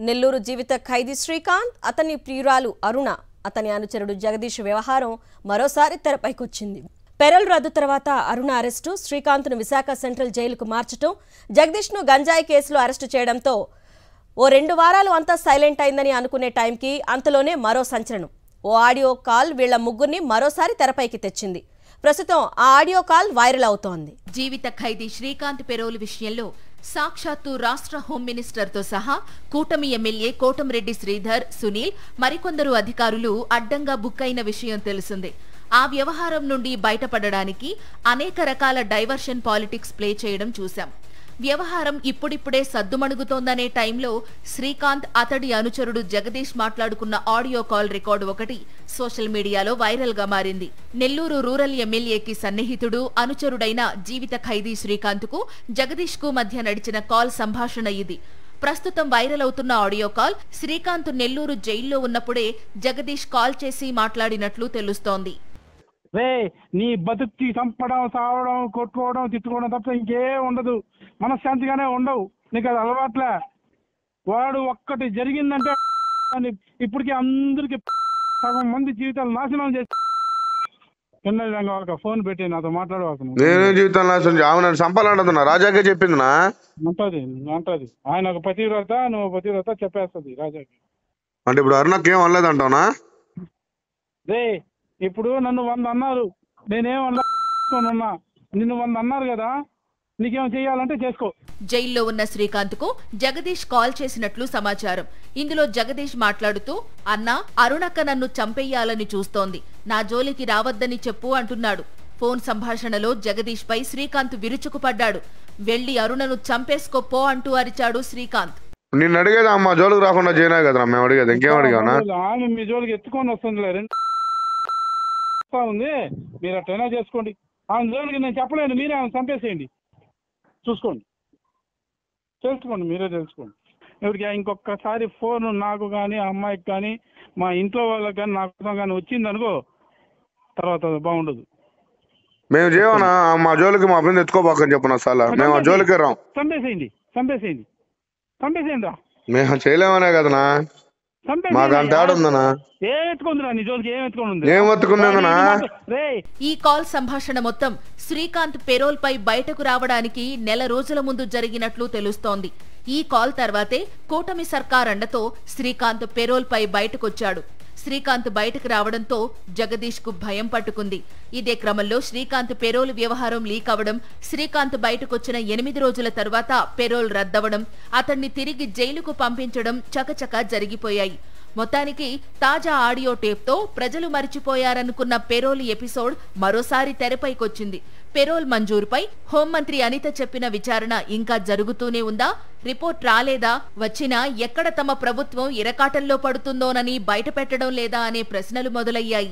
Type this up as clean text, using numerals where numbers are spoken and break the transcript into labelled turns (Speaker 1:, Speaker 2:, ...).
Speaker 1: నెల్లూరు జీవిత ఖైదీ శ్రీకాంత్, అతని ప్రియురాలు అరుణ, అతని అనుచరుడు జగదీష్ వ్యవహారం మరోసారి తెరపైకొచ్చింది. పెరల్ రద్దు తర్వాత అరుణ అరెస్టు, శ్రీకాంత్ను విశాఖ సెంట్రల్ జైలుకు మార్చడం, జగదీష్ను గంజాయి కేసులో అరెస్టు చేయడంతో ఓ 2 వారాలు అంతా సైలెంట్ అయిందని అనుకునే టైంకి అంతలోనే మరో సంచలనం. ఓ ఆడియో కాల్ వీళ్ల ముగ్గురిని మరోసారి తెరపైకి తెచ్చింది. ప్రస్తుతం ఆ ఆడియో కాల్ వైరల్ అవుతోంది.
Speaker 2: జీవిత ఖైదీ శ్రీకాంత్ పెరోల్ విషయంలో సాక్షాత్తు రాష్ట్ర హోం మినిస్టర్తో సహా కూటమి ఎమ్మెల్యే కోటంరెడ్డి శ్రీధర్, సునీల్, మరికొందరు అధికారులు అడ్డంగా బుక్ అయిన విషయం తెలిసిందే. ఆ వ్యవహారం నుండి బయటపడడానికి అనేక రకాల డైవర్షన్ పాలిటిక్స్ ప్లే చేయడం చూశాం. వ్యవహారం ఇప్పుడిప్పుడే సద్దుమణుగుతోందనే టైంలో శ్రీకాంత్, అతడి అనుచరుడు జగదీష్ మాట్లాడుకున్న ఆడియో కాల్ రికార్డు ఒకటి సోషల్ మీడియాలో వైరల్ గా మారింది. నెల్లూరు రూరల్ ఎమ్మెల్యేకి సన్నిహితుడు, అనుచరుడైన జీవిత ఖైదీ శ్రీకాంత్ కు జగదీష్ కు మధ్య నడిచిన కాల్ సంభాషణ ఇది. ప్రస్తుతం వైరల్ అవుతున్న ఆడియో కాల్ శ్రీకాంత్ నెల్లూరు జైల్లో ఉన్నప్పుడే జగదీష్ కాల్ చేసి మాట్లాడినట్లు తెలుస్తోంది.
Speaker 3: రే, నీ బతుక్కి చంపడం, సావడం, కొట్టుకోవడం, తిట్టుకోవడం తప్ప ఇంకే ఉండదు. మనశ్శాంతిగానే ఉండవు. నీకు అది అలవాట్లే. వాడు ఒక్కటి జరిగిందంటే ఇప్పటికీ అందరికి సగం మంది జీవితాలు నాశనం చేసి వాళ్ళకి ఫోన్ పెట్టి నాతో మాట్లాడవాల్సిన
Speaker 4: నేను జీవితం నాశనం ఆమె సంపాలంటున్నా. రాజాకే చెప్పిందినా
Speaker 3: అంటది. ఆయన ఒక పతివ్రత, నువ్వు పతివ్రత చెప్పేస్తుంది రాజాకి.
Speaker 4: అంటే ఇప్పుడు అరుణకి ఏం అనలేదంటావునా?
Speaker 3: రే, ఇప్పుడు నన్ను 100 అన్నారు, నేనేం అన్నా, నిన్ను 100 అన్నారు కదా, నీకేం చెయ్యాలంటే చేసుకో.
Speaker 2: జైల్లో ఉన్న శ్రీకాంత్ కు జగదీష్ కాల్ చేసినట్లు సమాచారం. ఇందులో జగదీష్ మాట్లాడుతూ, అన్నా, అరుణక్క నన్ను చంపేయాలని చూస్తోంది, నా జోలికి రావద్దని చెప్పు అంటున్నాడు. ఫోన్ సంభాషణలో జగదీష్ పై శ్రీకాంత్ విరుచుకుపడ్డాడు. వెళ్లి అరుణను చంపేసుకోపో అంటూ అరిచాడు శ్రీకాంత్.
Speaker 4: నిన్ను అడిగేది అమ్మ జోలికి రాకుండా చేయనా కదా మేము అడిగేది, ఇంకేం అడిగానా?
Speaker 3: ఆమె మీ జోలికి ఎత్తుకొని వస్తుంది ఉంది, మీరు అట్లయినా చేసుకోండి. ఆమె జోలికి నేను చెప్పలేను, మీరే ఆమె చంపేసేయండి, చూసుకోండి, తెలుసుకోండి, మీరే తెలుసుకోండి. ఎవరికి ఇంకొకసారి ఫోన్ నాకు కానీ, అమ్మాయికి కానీ, మా ఇంట్లో వాళ్ళకి కానీ, నాకు కానీ వచ్చింది అనుకో, తర్వాత బాగుండదు.
Speaker 4: మేము చేయమన్నా మా జోలికి మా ఫ్రెండ్ ఎత్తుకోబాకని చెప్పిన సార్, మేము ఆ జోలికి రాం.
Speaker 3: చంపేసేయండి రా.
Speaker 4: మేము చేయలేమనే కదనా, మాకు అంత ఆడుందనా?
Speaker 2: ఈ కాల్ సంభాషణ మొత్తం శ్రీకాంత్ పెరోల్ పై బయటకు రావడానికి 1 నెల రోజుల ముందు జరిగినట్లు తెలుస్తోంది. ఈ కాల్ తర్వాతే కూటమి సర్కార్ అండతో శ్రీకాంత్ పెరోల్ పై బయటకొచ్చాడు. శ్రీకాంత్ బయటకు రావడంతో జగదీష్ కు భయం పట్టుకుంది. ఇదే క్రమంలో శ్రీకాంత్ పెరోల్ వ్యవహారం లీక్ అవడం, శ్రీకాంత్ బయటకొచ్చిన 8 రోజుల తర్వాత పెరోల్ రద్దవడం, అతన్ని తిరిగి జైలుకు పంపించడం చకచకా జరిగిపోయాయి. మొత్తానికి తాజా ఆడియో టేప్తో ప్రజలు మరిచిపోయారనుకున్న పెరోల్ ఎపిసోడ్ మరోసారి తెరపైకొచ్చింది. పెరోల్ మంజూరుపై హోంమంత్రి అనిత చెప్పిన విచారణ ఇంకా జరుగుతూనే ఉందా? రిపోర్ట్ రాలేదా? వచ్చినా ఎక్కడ తమ ప్రభుత్వం ఇరకాటంలో పడుతుందోనని బయటపెట్టడం లేదా అనే ప్రశ్నలు మొదలయ్యాయి.